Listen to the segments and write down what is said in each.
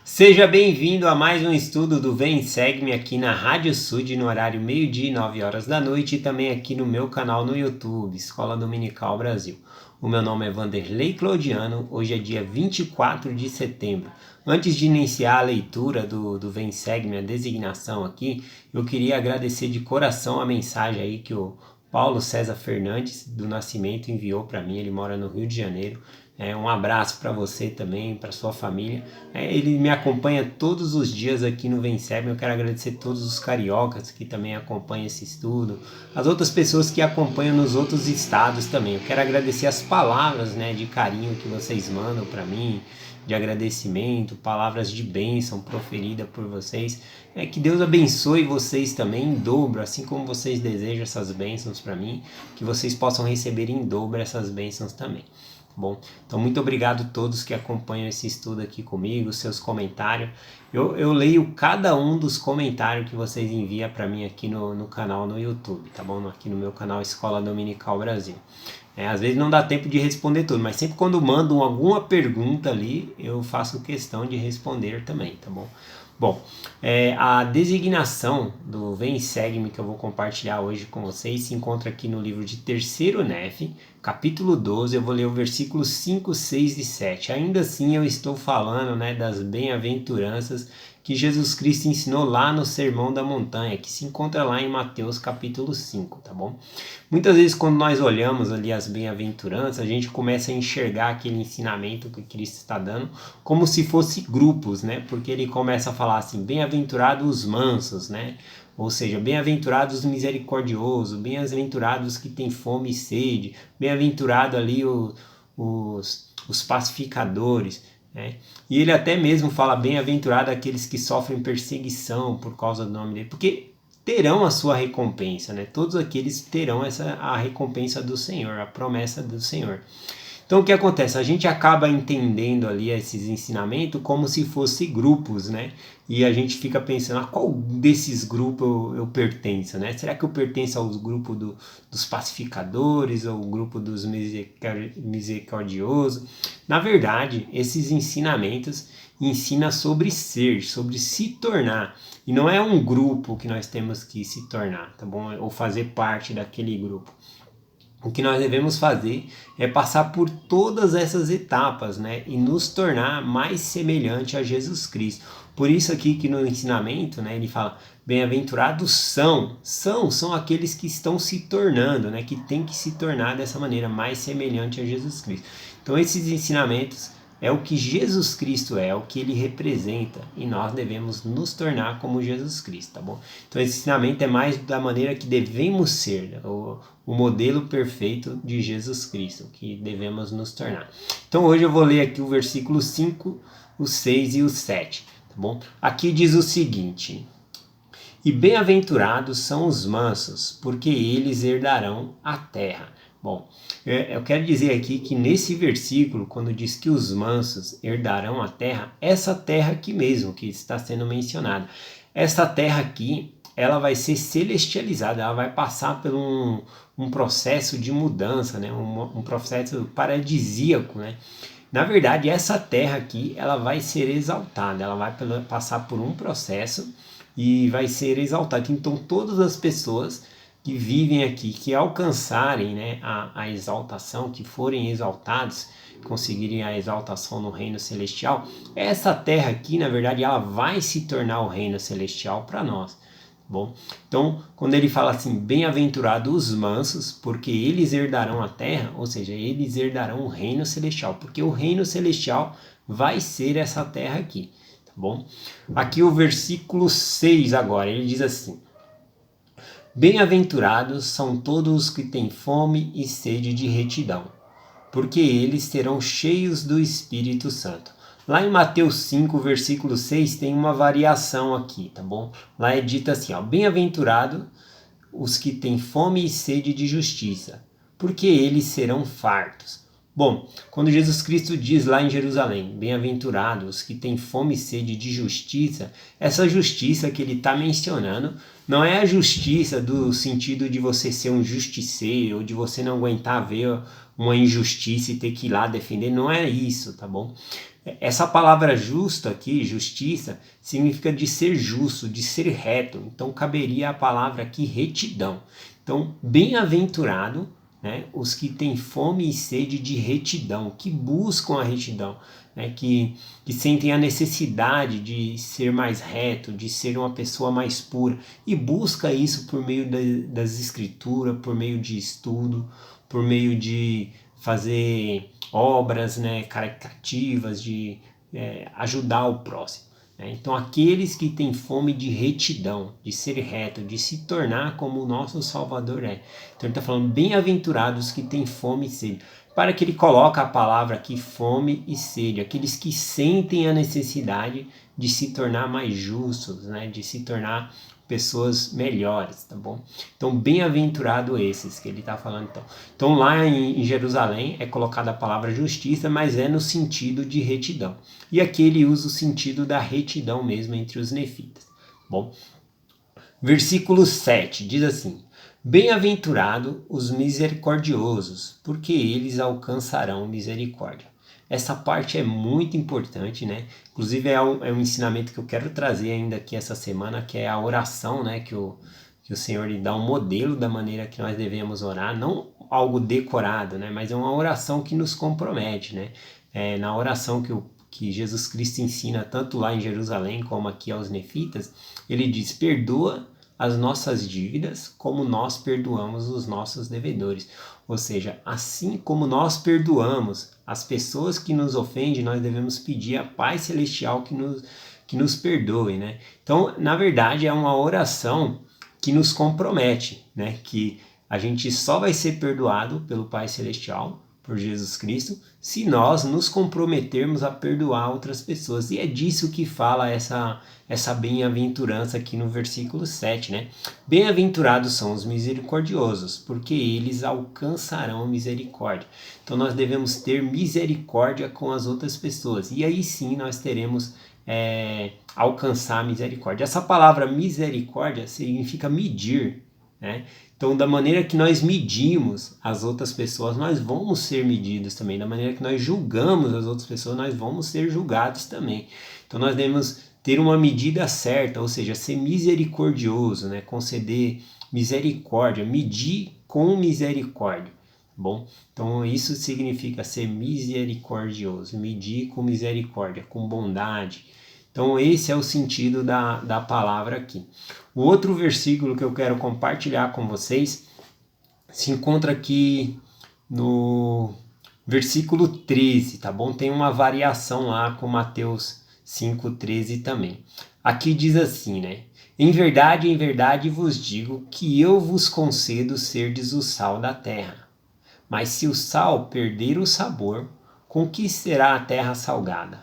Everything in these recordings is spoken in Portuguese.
Seja bem-vindo a mais um estudo do Vem Segue-me aqui na Rádio Sud no horário meio-dia e 9 horas da noite e também aqui no meu canal no YouTube, Escola Dominical Brasil. O meu nome é Vanderlei Claudiano, hoje é dia 24 de setembro. Antes de iniciar a leitura do Vem Segue-me, a designação aqui, eu queria agradecer de coração a mensagem aí que o Paulo César Fernandes do Nascimento enviou para mim, ele mora no Rio de Janeiro. Um abraço para você também, para sua família. Ele me acompanha todos os dias aqui no Venceb. Eu quero agradecer a todos os cariocas que também acompanham esse estudo, as outras pessoas que acompanham nos outros estados também. Eu quero agradecer as palavras, de carinho que vocês mandam para mim, de agradecimento, palavras de bênção proferida por vocês. Que Deus abençoe vocês também em dobro, assim como vocês desejam essas bênçãos para mim, que vocês possam receber em dobro essas bênçãos também. Bom, então muito obrigado a todos que acompanham esse estudo aqui comigo, seus comentários. Eu leio cada um dos comentários que vocês enviam para mim aqui no canal no YouTube, tá bom? Aqui no meu canal Escola Dominical Brasil. Às vezes não dá tempo de responder tudo, mas sempre quando mandam alguma pergunta ali, eu faço questão de responder também, tá bom? Bom, a designação do Vem e Segue-me que eu vou compartilhar hoje com vocês se encontra aqui no livro de 3º Nef, capítulo 12, eu vou ler o versículos 5, 6 e 7. Ainda assim eu estou falando das bem-aventuranças que Jesus Cristo ensinou lá no Sermão da Montanha, que se encontra lá em Mateus capítulo 5, tá bom? Muitas vezes quando nós olhamos ali as bem-aventuranças, a gente começa a enxergar aquele ensinamento que Cristo está dando como se fosse grupos, porque ele começa a falar assim, bem-aventurados os mansos, ou seja, bem-aventurados os misericordiosos, bem-aventurados que têm fome e sede, bem-aventurado ali os pacificadores, E ele até mesmo fala bem-aventurado aqueles que sofrem perseguição por causa do nome dele, porque terão a sua recompensa, Todos aqueles terão a recompensa do Senhor, a promessa do Senhor. Então o que acontece? A gente acaba entendendo ali esses ensinamentos como se fossem grupos, E a gente fica pensando, a qual desses grupos eu pertenço, Será que eu pertenço ao grupo dos pacificadores ou ao grupo dos misericordiosos? Na verdade, esses ensinamentos ensinam sobre ser, sobre se tornar. E não é um grupo que nós temos que se tornar, tá bom? Ou fazer parte daquele grupo. O que nós devemos fazer é passar por todas essas etapas, e nos tornar mais semelhante a Jesus Cristo. Por isso aqui que no ensinamento, ele fala, bem-aventurados são aqueles que estão se tornando, que tem que se tornar dessa maneira mais semelhante a Jesus Cristo. Então esses ensinamentos é o que Jesus Cristo é o que ele representa e nós devemos nos tornar como Jesus Cristo, tá bom? Então esse ensinamento é mais da maneira que devemos ser, o modelo perfeito de Jesus Cristo, que devemos nos tornar. Então hoje eu vou ler aqui o versículo 5, o 6 e o 7, tá bom? Aqui diz o seguinte: e bem-aventurados são os mansos, porque eles herdarão a terra. Bom, eu quero dizer aqui que nesse versículo, quando diz que os mansos herdarão a terra, essa terra aqui mesmo que está sendo mencionada, essa terra aqui, ela vai ser celestializada, ela vai passar por um processo de mudança, um processo paradisíaco, Na verdade, essa terra aqui, ela vai ser exaltada, ela vai passar por um processo e vai ser exaltada. Então, todas as pessoas que vivem aqui, que alcançarem a exaltação, que forem exaltados, conseguirem a exaltação no reino celestial, essa terra aqui, na verdade, ela vai se tornar o reino celestial para nós. Bom, então, quando ele fala assim, bem-aventurados os mansos, porque eles herdarão a terra, ou seja, eles herdarão o reino celestial, porque o reino celestial vai ser essa terra aqui, tá bom? Aqui o versículo 6 agora, ele diz assim: bem-aventurados são todos os que têm fome e sede de retidão, porque eles serão cheios do Espírito Santo. Lá em Mateus 5, versículo 6, tem uma variação aqui, tá bom? Lá é dito assim, bem-aventurados os que têm fome e sede de justiça, porque eles serão fartos. Bom, quando Jesus Cristo diz lá em Jerusalém, bem-aventurados os que têm fome e sede de justiça, essa justiça que ele está mencionando não é a justiça do sentido de você ser um justiceiro, ou de você não aguentar ver uma injustiça e ter que ir lá defender, não é isso, tá bom? Essa palavra justo aqui, justiça, significa de ser justo, de ser reto. Então caberia a palavra aqui retidão. Então, bem-aventurado, né, os que têm fome e sede de retidão, que buscam a retidão, né, que sentem a necessidade de ser mais reto, de ser uma pessoa mais pura, e busca isso por meio das escrituras, por meio de estudo, por meio de fazer obras, né, caritativas, de ajudar o próximo. Né? Então, aqueles que têm fome de retidão, de ser reto, de se tornar como o nosso Salvador é. Então, ele está falando, bem-aventurados que têm fome e sede. Para que ele coloca a palavra aqui, fome e sede, aqueles que sentem a necessidade de se tornar mais justos, né, de se tornar pessoas melhores, tá bom? Então, bem-aventurado esses que ele está falando. Então lá em Jerusalém é colocada a palavra justiça, mas é no sentido de retidão. E aqui ele usa o sentido da retidão mesmo entre os nefitas. Bom, versículo 7 diz assim: bem-aventurado os misericordiosos, porque eles alcançarão misericórdia. Essa parte é muito importante, né? Inclusive é um ensinamento que eu quero trazer ainda aqui essa semana, que é a oração, né? Que o Senhor lhe dá um modelo da maneira que nós devemos orar, não algo decorado, né? Mas é uma oração que nos compromete, né? Na oração que Jesus Cristo ensina tanto lá em Jerusalém como aqui aos nefitas, ele diz, perdoa as nossas dívidas como nós perdoamos os nossos devedores. Ou seja, assim como nós perdoamos as pessoas que nos ofendem, nós devemos pedir a Pai Celestial que nos perdoe, né? Então, na verdade, é uma oração que nos compromete, né? Que a gente só vai ser perdoado pelo Pai Celestial, por Jesus Cristo, se nós nos comprometermos a perdoar outras pessoas. E é disso que fala essa bem-aventurança aqui no versículo 7, né? Bem-aventurados são os misericordiosos, porque eles alcançarão misericórdia. Então nós devemos ter misericórdia com as outras pessoas. E aí sim nós teremos alcançar a misericórdia. Essa palavra misericórdia significa medir, né? Então, da maneira que nós medimos as outras pessoas, nós vamos ser medidos também. Da maneira que nós julgamos as outras pessoas, nós vamos ser julgados também. Então, nós devemos ter uma medida certa, ou seja, ser misericordioso, né? Conceder misericórdia, medir com misericórdia. Bom, então isso significa ser misericordioso, medir com misericórdia, com bondade. Então esse é o sentido da palavra aqui. O outro versículo que eu quero compartilhar com vocês se encontra aqui no versículo 13, tá bom? Tem uma variação lá com Mateus 5,13 também. Aqui diz assim, né? Em verdade vos digo que eu vos concedo serdes o sal da terra. Mas se o sal perder o sabor, com que será a terra salgada?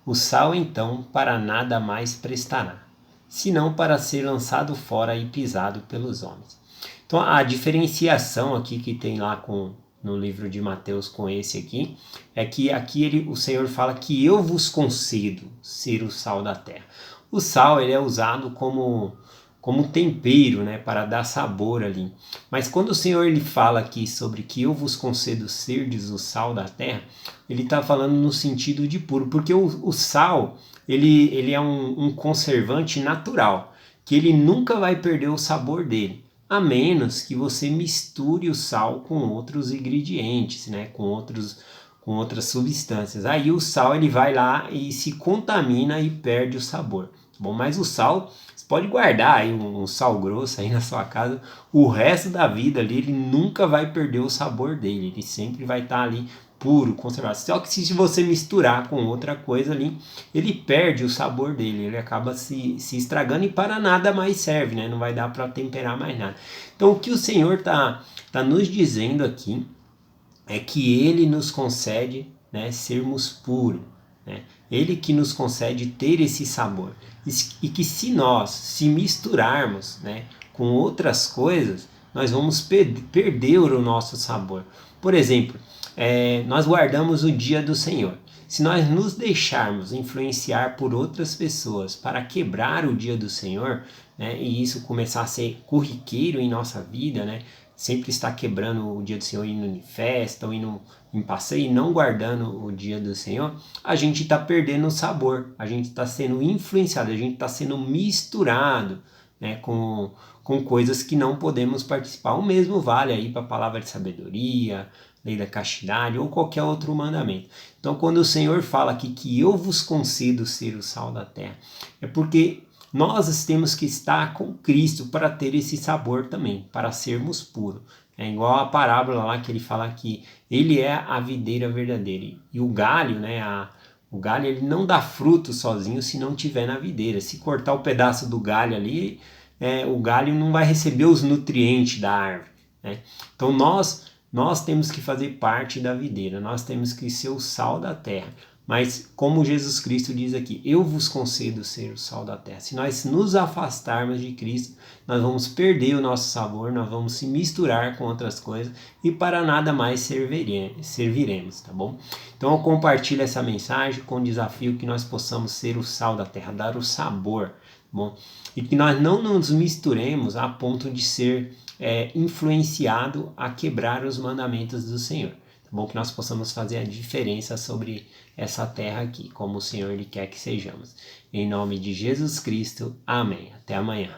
O sal, então, para nada mais prestará, senão para ser lançado fora e pisado pelos homens. Então, a diferenciação aqui que tem lá no livro de Mateus com esse aqui, é que aqui o Senhor fala que eu vos concedo ser o sal da terra. O sal ele é usado como tempero, né, para dar sabor ali. Mas quando o Senhor ele fala aqui sobre que eu vos concedo serdes o sal da terra, ele está falando no sentido de puro, porque o sal ele é um conservante natural, que ele nunca vai perder o sabor dele, a menos que você misture o sal com outros ingredientes, né, com outras substâncias. Aí o sal ele vai lá e se contamina e perde o sabor. Bom, mas o sal, você pode guardar aí um sal grosso aí na sua casa, o resto da vida ali ele nunca vai perder o sabor dele, ele sempre vai estar ali puro, conservado. Só que se você misturar com outra coisa ali, ele perde o sabor dele, ele acaba se estragando e para nada mais serve, né? Não vai dar para temperar mais nada. Então o que o Senhor tá nos dizendo aqui é que ele nos concede, né, sermos puros, né? Ele que nos concede ter esse sabor. E que se nós se misturarmos, né, com outras coisas, nós vamos perder o nosso sabor. Por exemplo, nós guardamos o dia do Senhor. Se nós nos deixarmos influenciar por outras pessoas para quebrar o dia do Senhor, né, e isso começar a ser corriqueiro em nossa vida, né, sempre está quebrando o dia do Senhor, indo em festa ou indo em passeio e não guardando o dia do Senhor, a gente está perdendo o sabor, a gente está sendo influenciado, a gente está sendo misturado, né, com coisas que não podemos participar. O mesmo vale aí para a palavra de sabedoria, lei da castidade ou qualquer outro mandamento. Então, quando o Senhor fala aqui que eu vos concedo ser o sal da terra, é porque nós temos que estar com Cristo para ter esse sabor também, para sermos puros. É igual a parábola lá que ele fala que ele é a videira verdadeira e o galho, né, o galho ele não dá fruto sozinho se não tiver na videira. Se cortar o pedaço do galho ali, o galho não vai receber os nutrientes da árvore, né? Então nós temos que fazer parte da videira, nós temos que ser o sal da terra. Mas como Jesus Cristo diz aqui, eu vos concedo ser o sal da terra. Se nós nos afastarmos de Cristo, nós vamos perder o nosso sabor, nós vamos se misturar com outras coisas e para nada mais serviremos, tá bom? Então eu compartilho essa mensagem com o desafio que nós possamos ser o sal da terra, dar o sabor, tá bom? E que nós não nos misturemos a ponto de ser influenciado a quebrar os mandamentos do Senhor. Bom, que nós possamos fazer a diferença sobre essa terra aqui, como o Senhor lhe quer que sejamos. Em nome de Jesus Cristo, amém. Até amanhã.